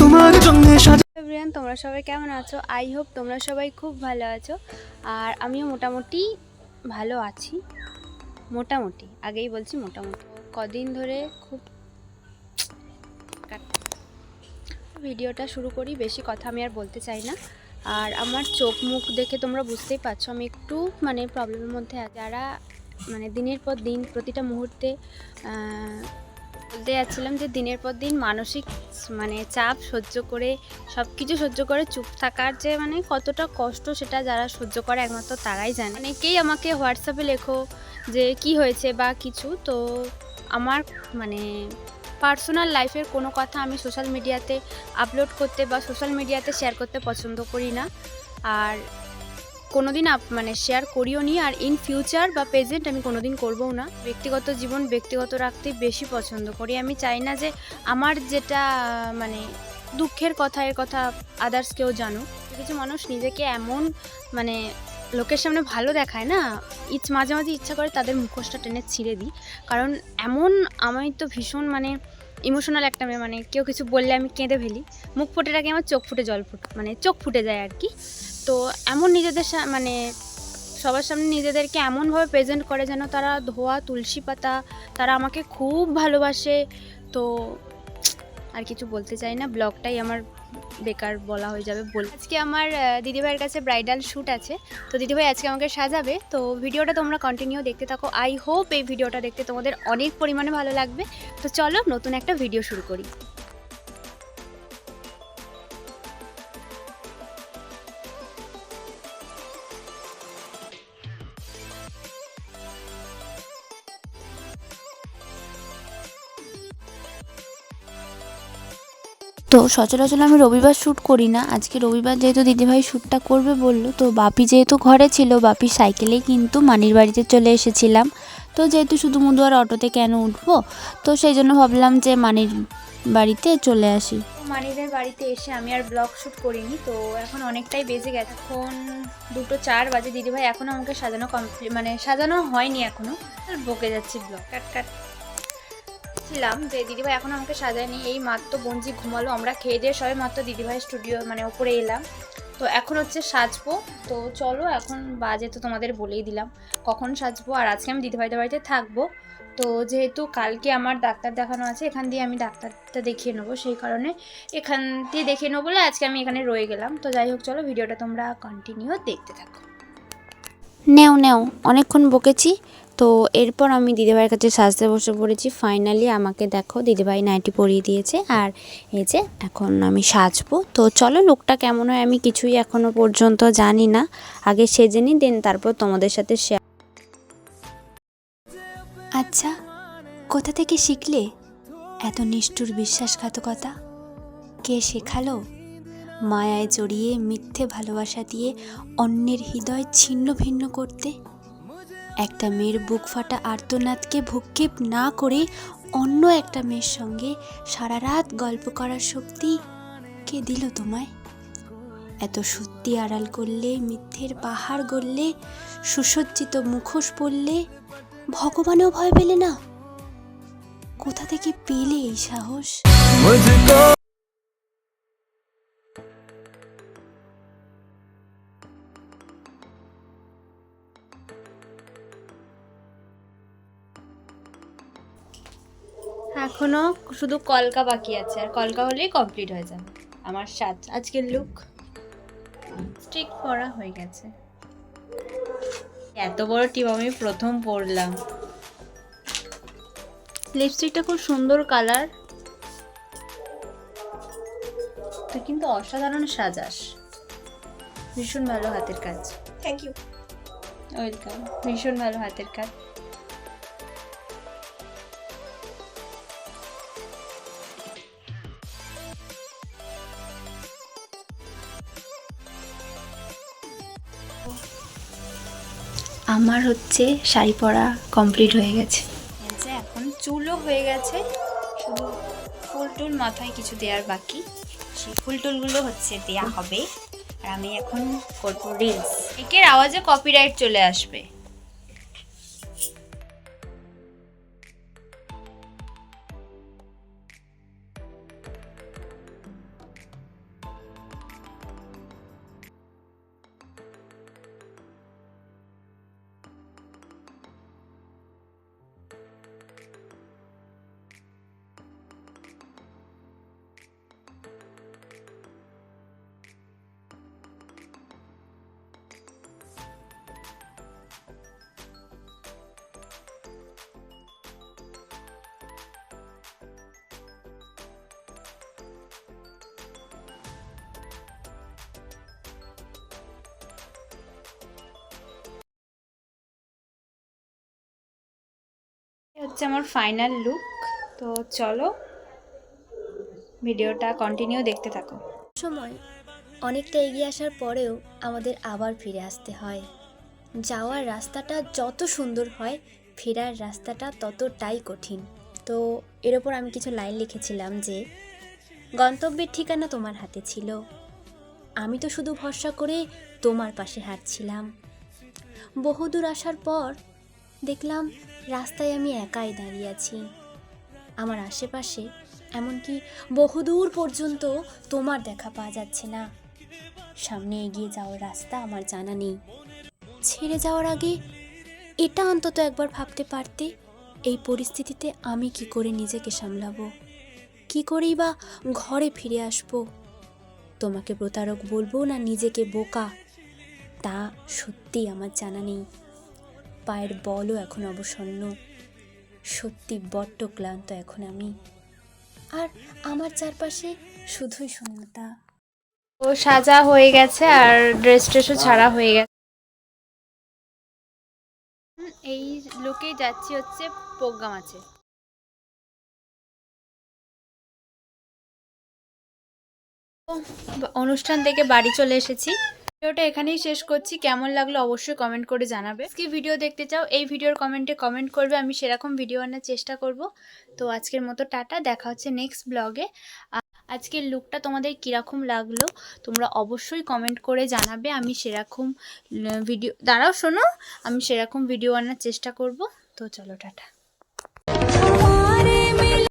তোমার জন্য সাজা। এভরিওয়ান, তোমরা সবাই কেমন আছো? আই হোপ তোমরা সবাই খুব ভালো আছো। আর আমিও মোটামুটি ভালো আছি। মোটামুটি আগেই বলছি মোটামুটি। কদিন ধরে খুব ভিডিওটা শুরু করি, বেশি কথা আমি আর বলতে চাই না। আর আমার চোখ মুখ দেখে তোমরা বুঝতেই পারছো আমি একটু মানে প্রবলেমের মধ্যে আছি। যারা মানে দিনের পর দিন প্রতিটা মুহূর্তে বলতে যাচ্ছিলাম যে দিনের পর দিন মানসিক মানে চাপ সহ্য করে সব কিছু সহ্য করে চুপ থাকার যে মানে কতটা কষ্ট, সেটা যারা সহ্য করে একমাত্র তারাই জানে। অনেকেই আমাকে হোয়াটসঅ্যাপে লেখো যে কি হয়েছে বা কিছু। তো আমার মানে পার্সোনাল লাইফের কোনো কথা আমি সোশ্যাল মিডিয়াতে আপলোড করতে বা সোশ্যাল মিডিয়াতে শেয়ার করতে পছন্দ করি না। আর কোনোদিন মানে শেয়ার করিও নি, আর ইন ফিউচার বা প্রেজেন্ট আমি কোনোদিন করবও না। ব্যক্তিগত জীবন ব্যক্তিগত রাখতে বেশি পছন্দ করি। আমি চাই না যে আমার যেটা মানে দুঃখের কথা, এর কথা আদার্স কেউ জানুক। কিছু মানুষ নিজেকে এমন মানে লোকের সামনে ভালো দেখায় না, মাঝে মাঝে ইচ্ছা করে তাদের মুখোশটা টেনে ছিঁড়ে দিই। কারণ এমন আমি তো ভীষণ মানে ইমোশনাল একটা মেয়ে, মানে কেউ কিছু বললে আমি কেঁদে ফেলি। মুখ ফুটে রাখি, আমার চোখ ফুটে মানে চোখ ফুটে যায় আর কি। তো এমন নিজেদের মানে সবার সামনে নিজেদেরকে এমনভাবে প্রেজেন্ট করে যেন তারা ধোয়া তুলসী পাতা, তারা আমাকে খুব ভালোবাসে। তো আর কিছু বলতে চাই না, ব্লগটাই আমার বেকার বলা হয়ে যাবে। আজকে আমার দিদিভাইয়ের কাছে ব্রাইডাল শ্যুট আছে, তো দিদিভাই আজকে আমাকে সাজাবে। তো ভিডিওটা তোমরা কন্টিনিউ দেখতে থাকো। আই হোপ এই ভিডিওটা দেখতে তোমাদের অনেক পরিমাণে ভালো লাগবে। তো চলো নতুন একটা ভিডিও শুরু করি। তো সচরাচর আমি রবিবার শ্যুট করি না, আজকে রবিবার যেহেতু দিদিভাই শ্যুটটা করবে বললো, তো বাপি যেহেতু ঘরে ছিল, বাপির সাইকেলেই কিন্তু মানির বাড়িতে চলে এসেছিলাম। তো যেহেতু শুধু মুদু আর অটোতে কেন উঠবো, তো সেই জন্য ভাবলাম যে মানির বাড়িতে চলে আসি। মানিদের বাড়িতে এসে আমি আর ব্লগ শ্যুট করিনি। তো এখন অনেকটাই বেজে গেছে, এখন 2:04 বাজে। দিদিভাই এখনও আমাকে সাজানো মানে সাজানো হয়নি এখনও, বকে যাচ্ছি ব্লগ কাট ছিলাম যে দিদিভাই এখনও আমাকে সাজায়নি। এই মাত্র বঞ্জি ঘুমালো, আমরা খেয়ে দিয়ে সবাই মাত্র দিদিভাই স্টুডিও মানে ওপরে এলাম। তো এখন হচ্ছে সাজবো। তো চলো এখন বাজে তো তোমাদের বলেই দিলাম কখন সাজবো। আর আজকে আমি দিদিভাইদের বাড়িতে থাকবো। তো যেহেতু কালকে আমার ডাক্তার দেখানো আছে, এখান দিয়ে আমি ডাক্তারটা দেখিয়ে নেবো, সেই কারণে এখান দিয়ে দেখিয়ে নেবো বলে আজকে আমি এখানে রয়ে গেলাম। তো যাই হোক, চলো ভিডিওটা তোমরা কন্টিনিউ দেখতে থাকো। নেও অনেকক্ষণ বকেছি। তো এরপর আমি দিদিভাইয়ের কাছে সাজতে বসে পড়েছি। ফাইনালি আমাকে দেখো দিদিভাই নাইটি পরিয়ে দিয়েছে, আর এই যে এখন আমি সাজবো। তো চলো লুকটা কেমন হয় আমি কিছুই এখনও পর্যন্ত জানি না, আগে সেজে নিই, দেন তারপর তোমাদের সাথে শেয়ার। আচ্ছা, কোথা থেকে শিখলে এত নিষ্ঠুর বিশ্বাসঘাতকতা? কে শেখালো মায়ায় জড়িয়ে মিথ্যে ভালোবাসা দিয়ে অন্যের হৃদয় ছিন্ন ভিন্ন করতে? একটা মেয়ের বুক ফাটা আর্তনাদকে ভূক্ষেপ না করে অন্য একটা মেয়ের সঙ্গে সারা রাত গল্প করার শক্তি কে দিল তোমায়? এত সত্যি আড়াল করলে, মিথ্যের পাহাড় গড়লে, সুসজ্জিত মুখোশ পরলে, ভগবানেও ভয় পেলে না? কোথা থেকে পেলে এই সাহস? এখনো শুধু কলকা বাকি আছে, আর কলকা হলেই কমপ্লিট হয়ে যাবে আমার সাজ। আজকের লুক স্টিক পরা হয়ে গেছে। এত বড় টিপ আমি প্রথম পরলাম। লিপস্টিকটা খুব সুন্দর কালার, তুই কিন্তু অসাধারণ সাজাস, ভীষণ ভালো হাতের কাজ। Thank you. ওয়েলকাম, ভীষণ ভালো হাতের কাজ। আমার হচ্ছে শাড়ি পরা কমপ্লিট হয়ে গেছে। এখন চুলও হয়ে গেছে, শুধু ফুল টুল মাথায় কিছু দেওয়ার বাকি। সেই ফুল টুলগুলো হচ্ছে দেয়া হবে। আর আমি এখন করবো রিলস। একের আওয়াজে কপিরাইট চলে আসবে। হচ্ছে আমার ফাইনাল লুক। তো চলো ভিডিওটা কন্টিনিউ দেখতে থাকো। সময় অনেকটা এগিয়ে আসার পরেও আমাদের আবার ফিরে আসতে হয়। যাওয়ার রাস্তাটা যত সুন্দর হয়, ফেরার রাস্তাটা ততটাই কঠিন। তো এর ওপর আমি কিছু লাইন লিখেছিলাম যে, গন্তব্যের ঠিকানা তোমার হাতে ছিল, আমি তো শুধু ভরসা করে তোমার পাশে হাঁটছিলাম। বহুদূর আসার পর দেখলাম রাস্তায় আমি একাই দাঁড়িয়ে আছি। আমার আশেপাশে এমনকি বহুদূর পর্যন্ত তোমার দেখা পাওয়া যাচ্ছে না। সামনে এগিয়ে যাওয়ার রাস্তা আমার জানা নেই। ছেড়ে যাওয়ার আগে এটা অন্তত একবার ভাবতে পারতে, এই পরিস্থিতিতে আমি কি করে নিজেকে সামলাবো, কি করেই বা ঘরে ফিরে আসবো। তোমাকে প্রতারক বলবো না নিজেকে বোকা, তা সত্যিই আমার জানা নেই। পায়ের বলও এখন অবসন্ন, সত্যি বড্ড ক্লান্ত এখন আমি। আর আমার চারপাশে শুধুই শূন্যতা। ও সাজা হয়ে গেছে আর ড্রেস ট্রেসও ছাড়া হয়ে গেছে। এই লুকেই যাচ্ছি হচ্ছে প্রোগ্রাম আছে। অনুষ্ঠান থেকে বাড়ি চলে এসেছি। ভিডিওটা এখানেই শেষ করছি। কেমন লাগলো অবশ্যই কমেন্ট করে জানাবে। কি ভিডিও দেখতে চাও এই ভিডিওর কমেন্টে কমেন্ট করবে, আমি সেরকম ভিডিও আনার চেষ্টা করব। তো আজকের মতো টাটা, দেখা হচ্ছে নেক্সট ব্লগে। আজকের লুকটা তোমাদের কীরকম লাগলো তোমরা অবশ্যই কমেন্ট করে জানাবে। আমি সেরকম ভিডিও, দাঁড়াও শোনো, আমি সেরকম ভিডিও আনার চেষ্টা করব। তো চলো টাটা।